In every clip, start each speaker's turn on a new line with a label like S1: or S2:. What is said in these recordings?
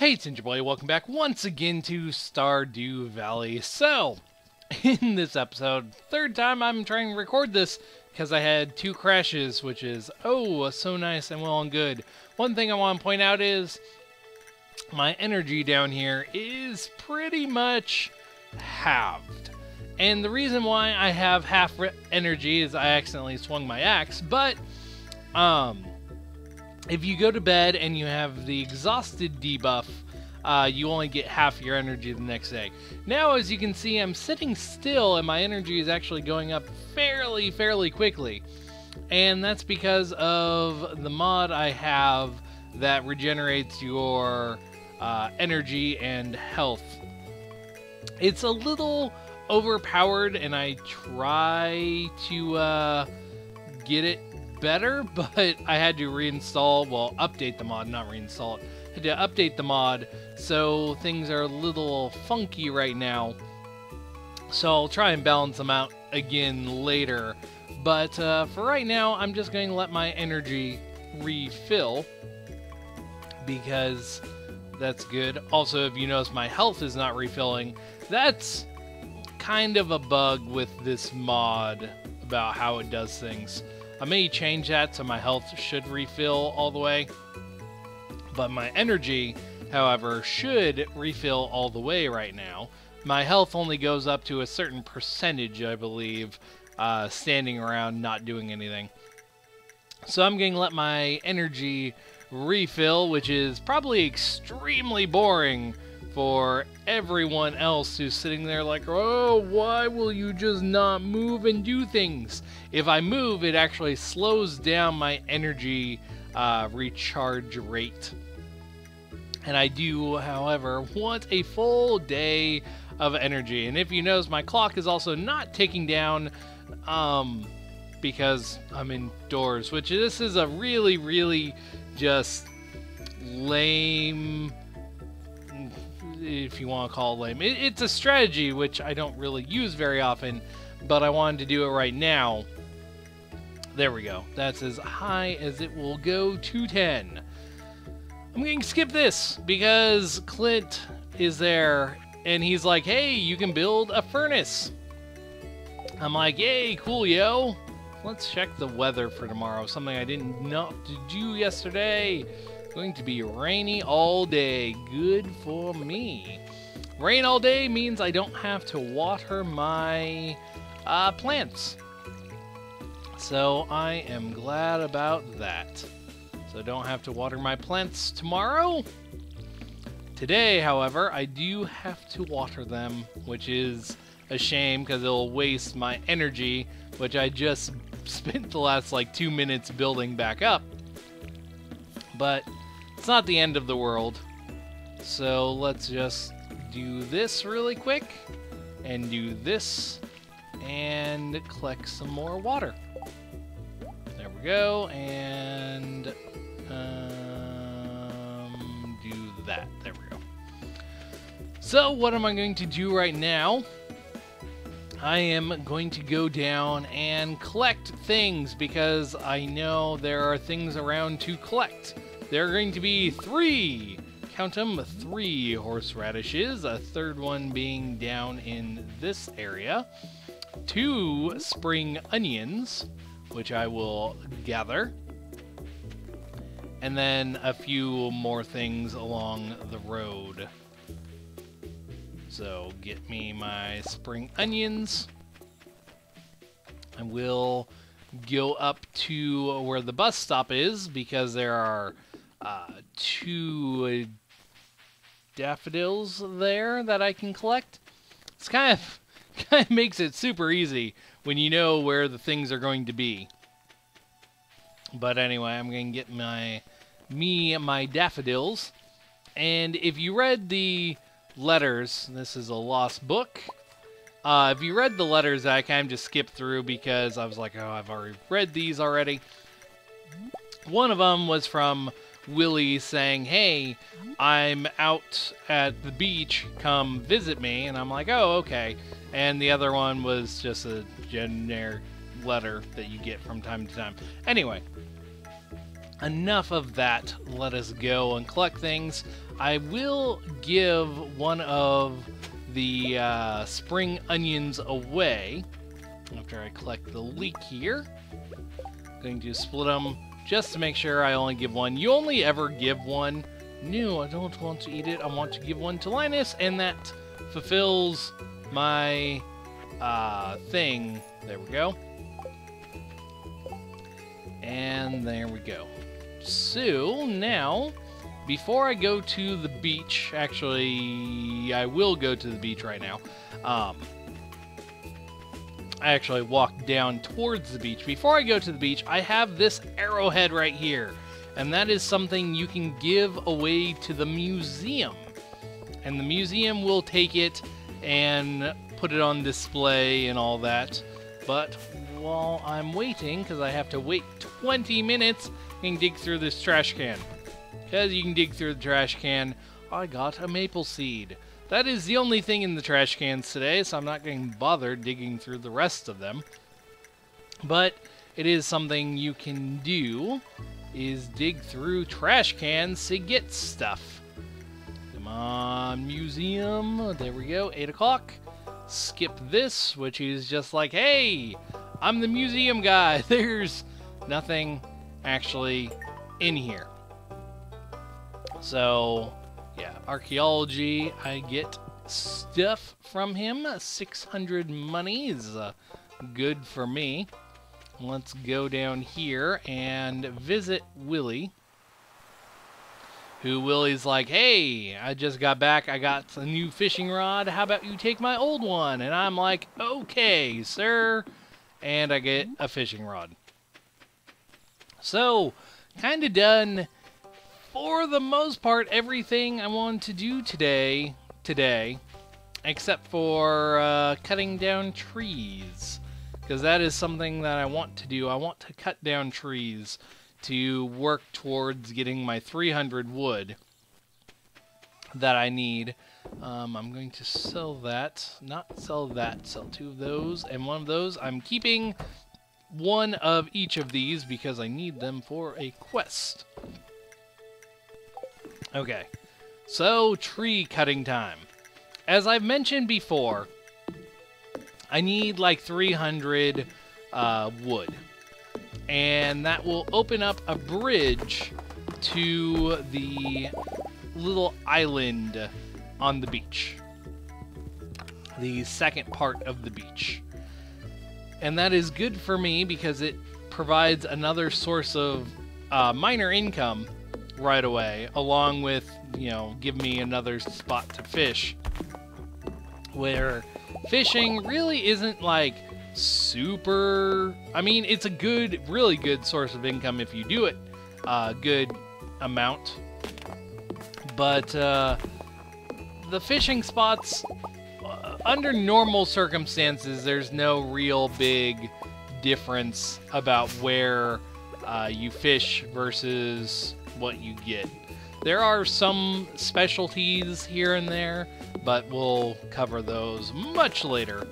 S1: Hey, it's Ginger Boy, welcome back once again to Stardew Valley. So, in this episode, third time I'm trying to record this because I had two crashes, which is, so nice and well and good. One thing I want to point out is my energy down here is pretty much halved. And the reason why I have half energy is I accidentally swung my axe, but, if you go to bed and you have the exhausted debuff, you only get half your energy the next day. Now, as you can see, I'm sitting still and my energy is actually going up fairly quickly. And that's because of the mod I have that regenerates your energy and health. It's a little overpowered and I try to get it better, but I had to reinstall, well, update the mod, not reinstall it. I had to update the mod, so things are a little funky right now. So I'll try and balance them out again later. But for right now, I'm just going to let my energy refill, because that's good. Also, if you notice my health is not refilling, that's kind of a bug with this mod about how it does things. I may change that so my health should refill all the way, but my energy, however, should refill all the way right now. My health only goes up to a certain percentage, I believe, standing around not doing anything. So I'm going to let my energy refill, which is probably extremely boring for everyone else who's sitting there like, oh, why will you just not move and do things? If I move, it actually slows down my energy recharge rate. And I do, however, want a full day of energy. And if you notice, my clock is also not ticking down because I'm indoors, which this is a really just lame, if you want to call it lame. It's a strategy which I don't really use very often, but I wanted to do it right now. There we go. That's as high as it will go to 10. I'm going to skip this because Clint is there and he's like, hey, you can build a furnace. I'm like, yay, cool, yo. Let's check the weather for tomorrow. Something I didn't know to do yesterday. Going to be rainy all day. Good for me. Rain all day means I don't have to water my plants. So I am glad about that. So I don't have to water my plants tomorrow. Today, however, I do have to water them, which is a shame because it'll waste my energy, which I just spent the last like 2 minutes building back up. But it's not the end of the world. So let's just do this really quick and do this and collect some more water. There we go, and do that. There we go. So what am I going to do right now? I am going to go down and collect things because I know there are things around to collect. There are going to be 3, count them, 3 horseradishes, a third one being down in this area, 2 spring onions, which I will gather, and then a few more things along the road. So get me my spring onions. I will go up to where the bus stop is because there are 2 daffodils there that I can collect. It's kind of makes it super easy when you know where the things are going to be. But anyway, I'm going to get my daffodils. And if you read the letters, this is a lost book. If you read the letters, I kind of just skipped through because I was like, oh, I've already read these already. One of them was from Willie saying, hey, I'm out at the beach, come visit me. And I'm like, oh, okay. And the other one was just a generic letter that you get from time to time. Anyway, enough of that. Let us go and collect things. I will give one of the spring onions away after I collect the leek here. I'm going to split them just to make sure I only give one. You only ever give one. No, I don't want to eat it. I want to give one to Linus, and that fulfills my thing. There we go. And there we go. So now, before I go to the beach, actually, I will go to the beach right now. I actually walk down towards the beach. Before I go to the beach, I have this arrowhead right here. And that is something you can give away to the museum. And the museum will take it and put it on display and all that. But while I'm waiting, because I have to wait 20 minutes, I can dig through this trash can. Because you can dig through the trash can, I got a maple seed. That is the only thing in the trash cans today, so I'm not going to bother digging through the rest of them. But it is something you can do, is dig through trash cans to get stuff. Come on, museum. There we go, 8 o'clock. Skip this, which is just like, hey, I'm the museum guy. There's nothing actually in here. So, yeah, archaeology, I get stuff from him. 600 monies. Good for me. Let's go down here and visit Willie. Who Willie's like, hey, I just got back. I got a new fishing rod. How about you take my old one? And I'm like, okay, sir. And I get a fishing rod. So, kind of done, for the most part, everything I wanted to do today, except for cutting down trees. Because that is something that I want to do. I want to cut down trees to work towards getting my 300 wood that I need. I'm going to sell that. Not sell that. Sell 2 of those. And 1 of those. I'm keeping 1 of each of these because I need them for a quest. Okay. So, tree cutting time. As I've mentioned before, I need like 300 wood. And that will open up a bridge to the little island on the beach. The second part of the beach. And that is good for me because it provides another source of minor income right away, along with, you know, give me another spot to fish. Where fishing really isn't like super, I mean, it's a good, really good source of income if you do it a good amount, but the fishing spots, under normal circumstances, there's no real big difference about where you fish versus what you get. There are some specialties here and there, but we'll cover those much later.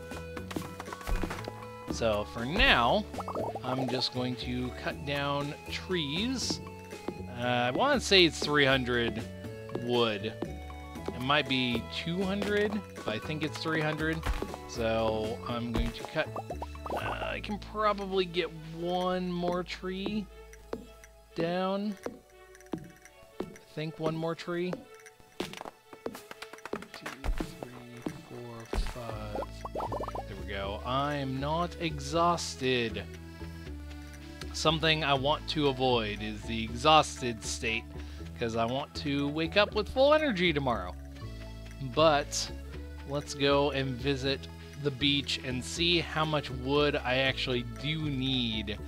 S1: So for now, I'm just going to cut down trees. I want to say it's 300 wood. It might be 200, but I think it's 300. So I'm going to cut. I can probably get 1 more tree down. I think 1 more tree. 2, 3, 4, 5. There we go. I'm not exhausted. Something I want to avoid is the exhausted state, because I want to wake up with full energy tomorrow. But let's go and visit the beach and see how much wood I actually do need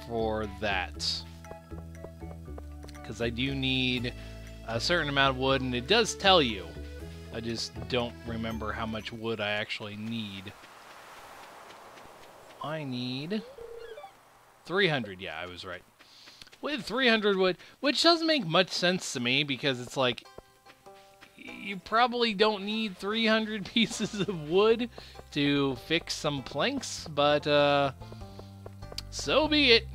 S1: for that. Because I do need a certain amount of wood, and it does tell you. I just don't remember how much wood I actually need. I need 300, yeah, I was right. With 300 wood, which doesn't make much sense to me, because it's like, you probably don't need 300 pieces of wood to fix some planks, but so be it.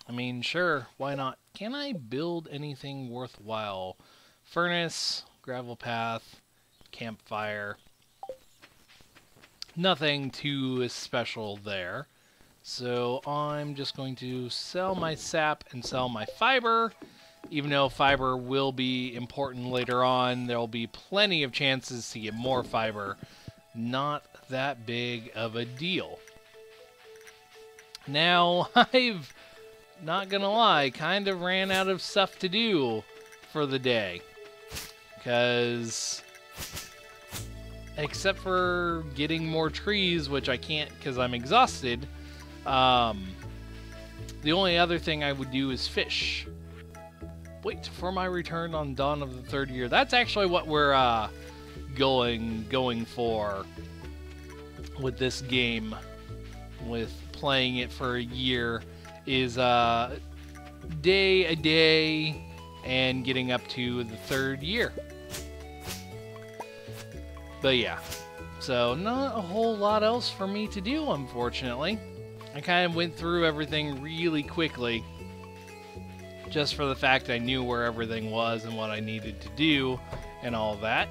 S1: I mean, sure, why not? Can I build anything worthwhile furnace, gravel path, campfire. Nothing too special there. So I'm just going to sell my sap and sell my fiber. Even though fiber will be important later on, there'll be plenty of chances to get more fiber. Not that big of a deal. Now, I've, not gonna lie, kind of ran out of stuff to do for the day. Because, except for getting more trees, which I can't because I'm exhausted, the only other thing I would do is fish. Wait for my return on dawn of the third year. That's actually what we're going for with this game, with playing it for a year, is day a day and getting up to the third year. But yeah, so not a whole lot else for me to do, unfortunately. I kind of went through everything really quickly, just for the fact I knew where everything was and what I needed to do and all that.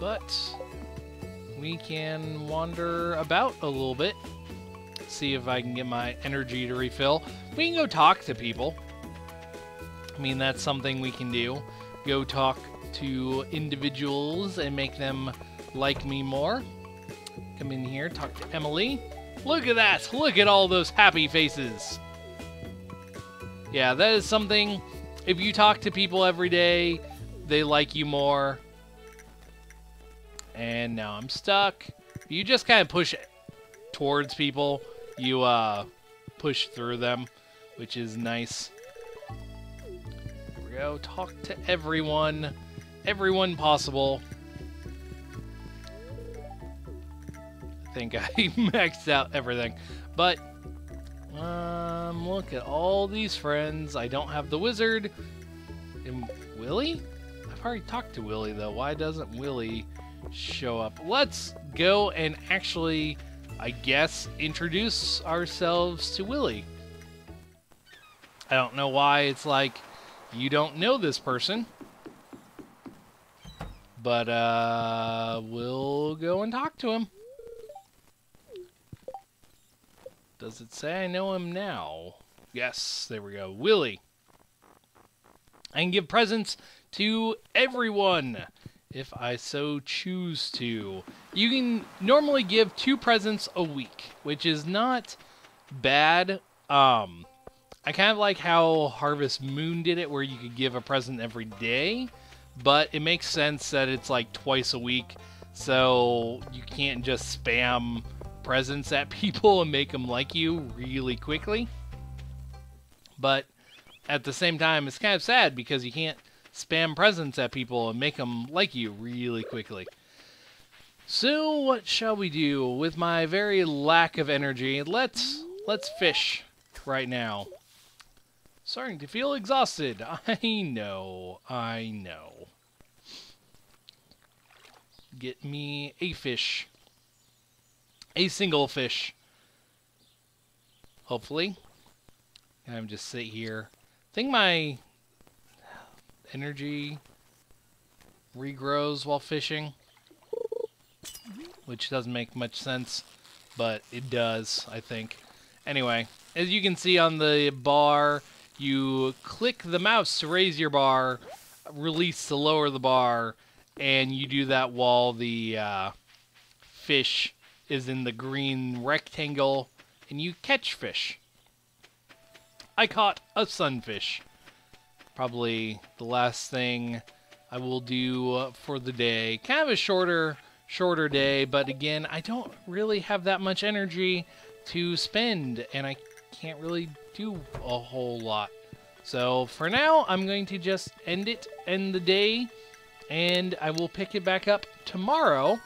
S1: But we can wander about a little bit, see if I can get my energy to refill. We can go talk to people. I mean, that's something we can do. Go talk to individuals and make them like me more. Come in here, talk to Emily. Look at that! Look at all those happy faces! Yeah, that is something, if you talk to people every day, they like you more. And now I'm stuck. You just kind of push towards people. You push through them, which is nice. Here we go. Talk to everyone. Everyone possible. I think I maxed out everything. But, look at all these friends. I don't have the wizard. And Willie? I've already talked to Willie, though. Why doesn't Willie show up? Let's go and actually, I guess, introduce ourselves to Willie. I don't know why it's like, you don't know this person. But, we'll go and talk to him. Does it say I know him now? Yes, there we go. Willie. I can give presents to everyone if I so choose to. You can normally give 2 presents a week, which is not bad. I kind of like how Harvest Moon did it, where you could give a present every day, but it makes sense that it's like twice a week, so you can't just spam presents at people and make them like you really quickly. But at the same time, it's kind of sad because you can't spam presents at people and make them like you really quickly. So what shall we do with my very lack of energy? Let's fish right now. Starting to feel exhausted. I know. Get me a fish. A single fish. Hopefully. I'm just sit here. I think my energy regrows while fishing, which doesn't make much sense, but it does, I think. Anyway, as you can see on the bar, you click the mouse to raise your bar, release to lower the bar, and you do that while the fish is in the green rectangle, and you catch fish. I caught a sunfish. Probably the last thing I will do for the day. Kind of a shorter day, but again, I don't really have that much energy to spend, and I can't really do a whole lot. So for now, I'm going to just end the day, and I will pick it back up tomorrow,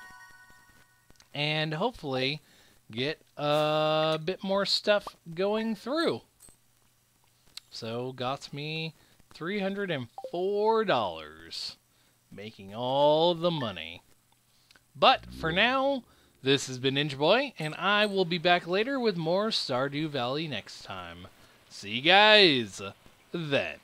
S1: and hopefully get a bit more stuff going through. So got me $304, making all the money. But for now, this has been Ninja Boy, and I will be back later with more Stardew Valley next time. See you guys then.